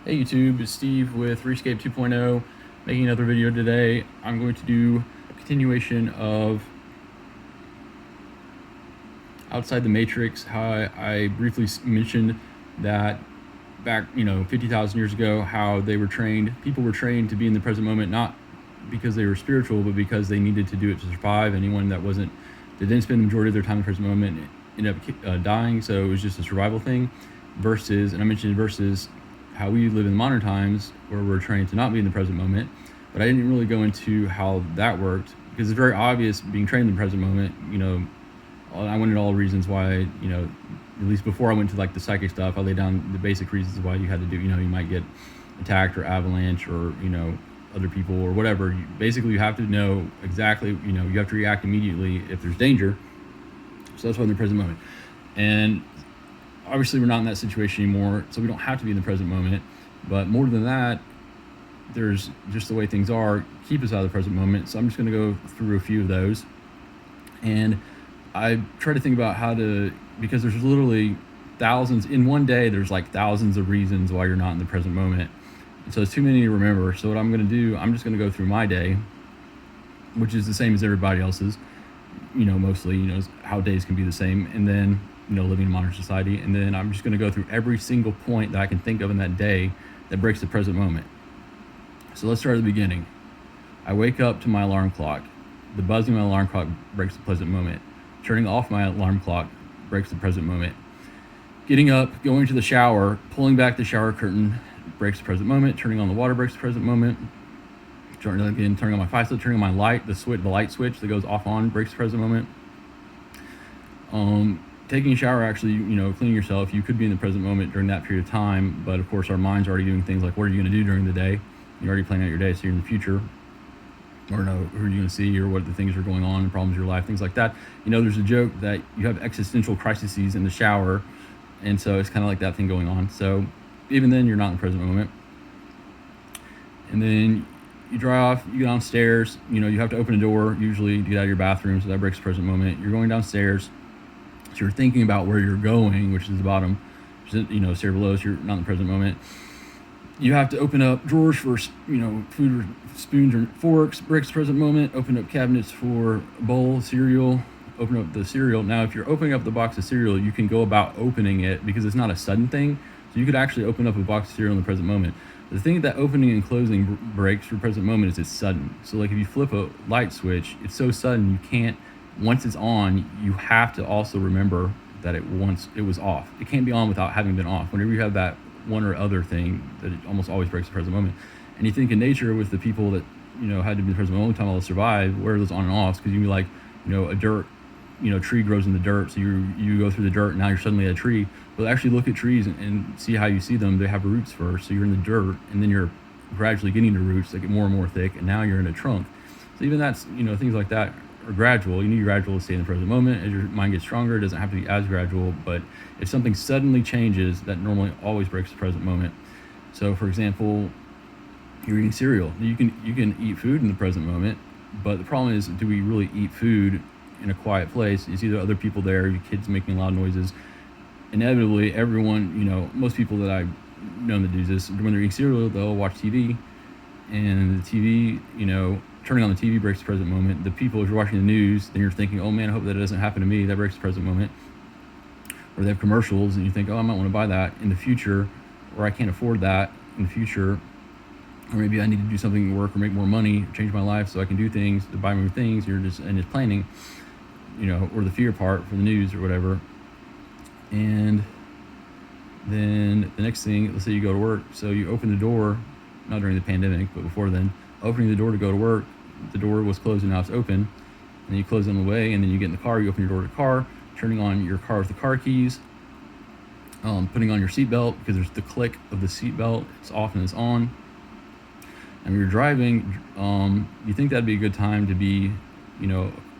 Hey YouTube, it's Steve with Rescape 2.0, making another video today. I'm going to do a continuation of Outside the Matrix, how I briefly mentioned that back, 50,000 years ago, how people were trained to be in the present moment, not because they were spiritual, but because they needed to do it to survive. Anyone that didn't spend the majority of their time in the present moment ended up dying, so it was just a survival thing. And I mentioned versus how we live in modern times where we're trained to not be in the present moment, but I didn't really go into how that worked because it's very obvious being trained in the present moment. I went into all the reasons why, at least before I went to like the psychic stuff, I laid down the basic reasons why you had to do, you might get attacked or avalanche or, other people or whatever. Basically, you have to know exactly, you have to react immediately if there's danger. So that's why in the present moment. And obviously we're not in that situation anymore, so we don't have to be in the present moment. But more than that, there's just the way things are keep us out of the present moment. So I'm just going to go through a few of those. And I try to think about because there's literally thousands in one day, there's like thousands of reasons why you're not in the present moment. And so it's too many to remember. So what I'm going to do, I'm just going to go through my day, which is the same as everybody else's, mostly, how days can be the same. And then, living in modern society. And then I'm just going to go through every single point that I can think of in that day that breaks the present moment. So let's start at the beginning. I wake up to my alarm clock. The buzzing of my alarm clock breaks the present moment. Turning off my alarm clock breaks the present moment. Getting up, going to the shower, pulling back the shower curtain breaks the present moment. Turning on the water breaks the present moment. Turning on my faucet, turning on my light, the light switch that goes off on breaks the present moment. Taking a shower, actually, cleaning yourself, you could be in the present moment during that period of time, but of course our mind's already doing things like, what are you going to do during the day? You're already planning out your day, so you're in the future, or know who are you going to see, or what the things are going on, problems of your life, things like that. There's a joke that you have existential crises in the shower, and so it's kind of like that thing going on. So even then, you're not in the present moment. And then you dry off, you go downstairs, you have to open a door usually to get out of your bathroom, so that breaks the present moment. You're going downstairs, so you're thinking about where you're going, which is the bottom, stair below, so you're not in the present moment. You have to open up drawers for, food or spoons or forks, breaks the present moment. Open up cabinets for a bowl, cereal, open up the cereal. Now, if you're opening up the box of cereal, you can go about opening it because it's not a sudden thing. So you could actually open up a box of cereal in the present moment. The thing that opening and closing breaks for present moment is it's sudden. So like if you flip a light switch, it's so sudden you can't, once it's on, you have to also remember that it was off. It can't be on without having been off. Whenever you have that one or other thing, that it almost always breaks the present moment. And you think in nature with the people that, had to be in the present moment all the time to survive, where are those on and offs? Because you can be like, a dirt, tree grows in the dirt, so you go through the dirt and now you're suddenly at a tree. But actually look at trees and see how you see them. They have roots first, so you're in the dirt, and then you're gradually getting the roots that get more and more thick, and now you're in a trunk. So even that's, things like that are gradual. You need gradual to stay in the present moment. As your mind gets stronger, it doesn't have to be as gradual, but if something suddenly changes, that normally always breaks the present moment. So for example, you're eating cereal. You can eat food in the present moment, but the problem is, do we really eat food in a quiet place? You see there are other people there, your kids making loud noises. Inevitably, everyone, most people that I've known that do this, when they're eating cereal, they'll watch TV, and the TV, turning on the TV breaks the present moment. The people, if you're watching the news, then you're thinking, oh man, I hope that doesn't happen to me. That breaks the present moment. Or they have commercials, and you think, oh, I might want to buy that in the future, or I can't afford that in the future, or maybe I need to do something at work or make more money, change my life so I can do things, to buy more things. You're just planning, or the fear part for the news or whatever. And then the next thing, let's say you go to work, so you open the door, not during the pandemic, but before then, opening the door to go to work, the door was closed and now it's open, and then you close it on the way, and then you get in the car, you open your door to the car, turning on your car with the car keys, putting on your seatbelt, because there's the click of the seatbelt, it's off and it's on. And when you're driving, you think that'd be a good time to be,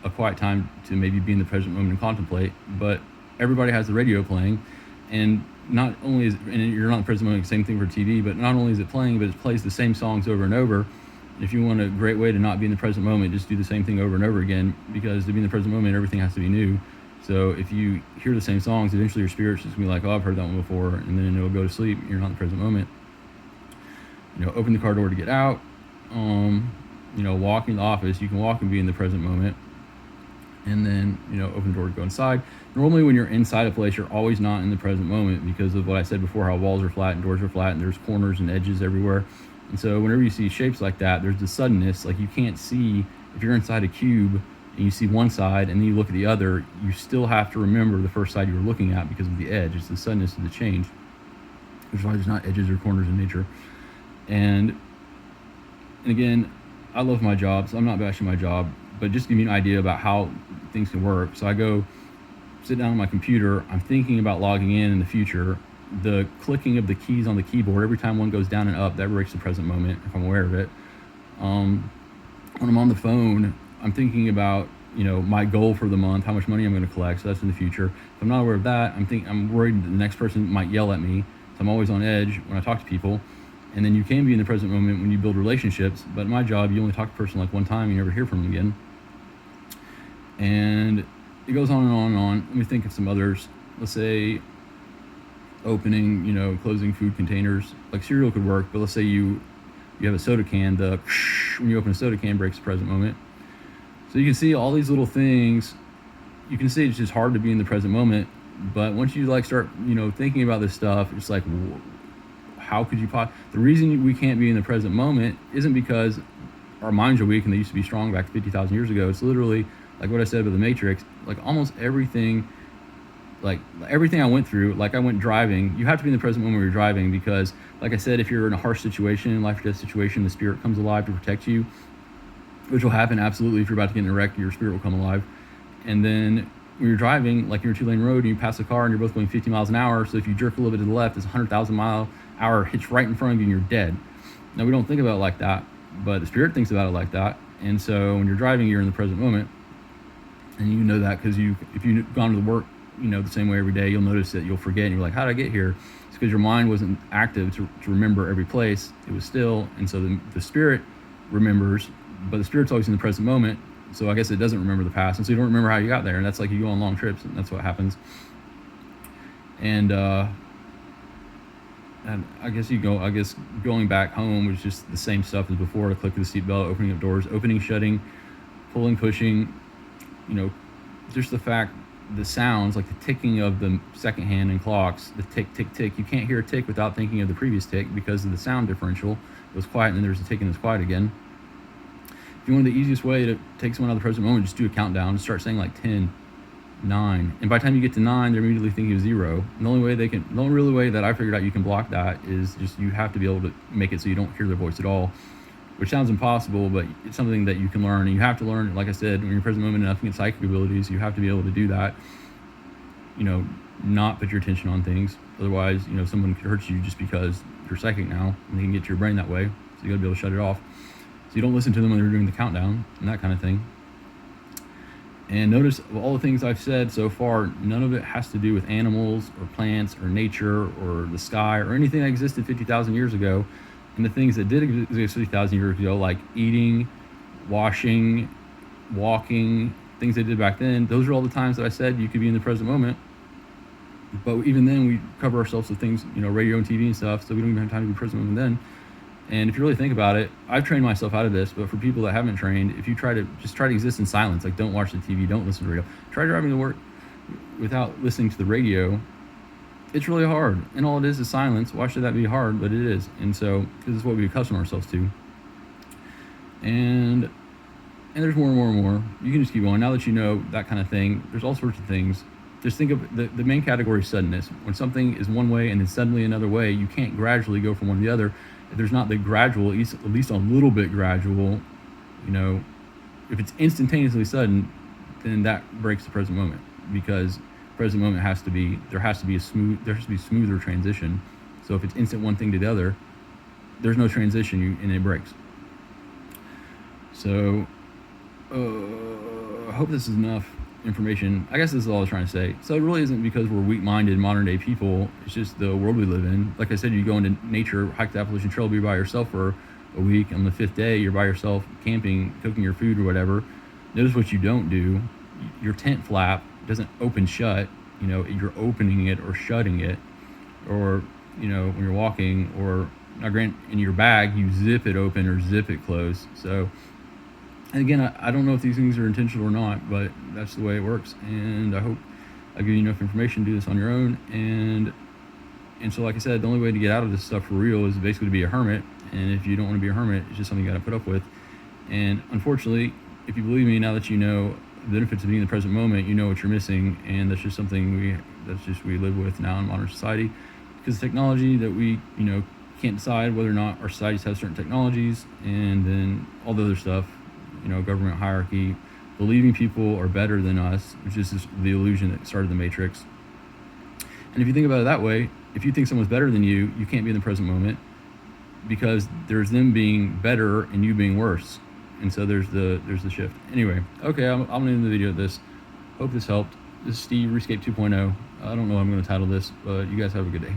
a quiet time to maybe be in the present moment and contemplate, but everybody has the radio playing, and not only and you're not in the present moment, same thing for TV, but not only is it playing, but it plays the same songs over and over. If you want a great way to not be in the present moment, just do the same thing over and over again, because to be in the present moment, everything has to be new. So if you hear the same songs, eventually your spirit's just gonna be like, oh, I've heard that one before, and then it'll go to sleep. You're not in the present moment. Open the car door to get out. Walk in the office. You can walk and be in the present moment. And then, open the door to go inside. Normally when you're inside a place, you're always not in the present moment because of what I said before, how walls are flat and doors are flat and there's corners and edges everywhere. And so whenever you see shapes like that, there's the suddenness. Like you can't see, if you're inside a cube and you see one side and then you look at the other, you still have to remember the first side you were looking at because of the edge. It's the suddenness of the change, which is why there's not edges or corners in nature. And again, I love my job, so I'm not bashing my job, but just give me an idea about how things can work. So I go sit down on my computer, I'm thinking about logging in the future. The clicking of the keys on the keyboard, every time one goes down and up, that breaks the present moment, if I'm aware of it. When I'm on the phone, I'm thinking about, my goal for the month, how much money I'm going to collect, so that's in the future. If I'm not aware of that, I'm worried the next person might yell at me, so I'm always on edge when I talk to people. And then you can be in the present moment when you build relationships, but in my job, you only talk to a person like one time, you never hear from them again. And it goes on and on and on. Let me think of some others. Let's say opening, closing food containers. Like cereal could work, but let's say you have a soda can, when you open a soda can breaks the present moment. So you can see all these little things. You can see it's just hard to be in the present moment, but once you start, thinking about this stuff, it's like, how could you the reason we can't be in the present moment isn't because our minds are weak and they used to be strong back 50,000 years ago. It's literally like what I said about the Matrix, like almost everything, like everything I went through, like I went driving, you have to be in the present moment when you're driving because, like I said, if you're in a harsh situation, life or death situation, the spirit comes alive to protect you, which will happen absolutely. If you're about to get in a wreck, your spirit will come alive. And then when you're driving, like you're a 2-lane road and you pass a car and you're both going 50 miles an hour, so if you jerk a little bit to the left, it's 100,000 mile hour hits right in front of you and you're dead. Now we don't think about it like that, but the spirit thinks about it like that. And so when you're driving, you're in the present moment. And you know that because if you've gone to the work, the same way every day, you'll notice that you'll forget and you're like, how did I get here? It's because your mind wasn't active to remember every place. It was still. And so the spirit remembers, but the spirit's always in the present moment. So I guess it doesn't remember the past. And so you don't remember how you got there. And that's like you go on long trips and that's what happens. And I guess going back home was just the same stuff as before. The click of the seatbelt, opening up doors, opening, shutting, pulling, pushing, just the fact, the sounds, like the ticking of the second hand and clocks, the tick, tick, tick. You can't hear a tick without thinking of the previous tick because of the sound differential. It was quiet and then there's a tick and it's quiet again. If you want the easiest way to take someone out of the present moment, just do a countdown. Just start saying like 10, 9. And by the time you get to 9, they're immediately thinking of 0. And the only really way that I figured out you can block that is just you have to be able to make it so you don't hear their voice at all, which sounds impossible, but it's something that you can learn. And you have to learn, like I said, when you're present moment enough, you get psychic abilities, you have to be able to do that, not put your attention on things. Otherwise, someone could hurt you just because you're psychic now, and they can get to your brain that way. So you gotta be able to shut it off. So you don't listen to them when they're doing the countdown and that kind of thing. And notice of all the things I've said so far, none of it has to do with animals or plants or nature or the sky or anything that existed 50,000 years ago. And the things that did exist 50,000 years ago, like eating, washing, walking, things they did back then, those are all the times that I said you could be in the present moment. But even then, we cover ourselves with things, radio and TV and stuff, so we don't even have time to be present moment then. And if you really think about it, I've trained myself out of this, but for people that haven't trained, if you try to exist in silence, like don't watch the TV, don't listen to radio, try driving to work without listening to the radio, it's really hard. And all it is silence. Why should that be hard? But it is. And so, this is what we accustom ourselves to. And there's more and more and more. You can just keep going. Now that you know that kind of thing, there's all sorts of things. Just think of the main category is suddenness. When something is one way and then suddenly another way, you can't gradually go from one to the other. If there's not the gradual, at least a little bit gradual, if it's instantaneously sudden, then that breaks the present moment, because present moment there has to be smoother transition. So if it's instant one thing to the other, there's no transition and it breaks. So I hope this is enough information. I guess this is all I was trying to say. So it really isn't because we're weak-minded modern day people. It's just the world we live in. Like I said, you go into nature, hike the Appalachian Trail, be by yourself for a week. On the 5th day, you're by yourself camping, cooking your food or whatever. Notice what you don't do. Your tent flap doesn't open shut. You're opening it or shutting it, or when you're walking, or Now, grant in your bag, you zip it open or zip it closed. So, and again, I don't know if these things are intentional or not, but that's the way it works. And I hope I give you enough information to do this on your own. And so, like I said, the only way to get out of this stuff for real is basically to be a hermit. And if you don't want to be a hermit, it's just something you got to put up with. And unfortunately, if you believe me, now that you know the benefits of being in the present moment, you know what you're missing, and that's just something we live with now in modern society, because technology that we can't decide whether or not our societies have certain technologies, and then all the other stuff, government hierarchy, believing people are better than us, which is just the illusion that started the Matrix. And if you think about it that way, if you think someone's better than you, you can't be in the present moment, because there's them being better and you being worse. And so there's the shift. Anyway, okay, I'm gonna end the video at this. Hope this helped. This is Steve, Rescape 2.0. I don't know what I'm gonna title this, but you guys have a good day.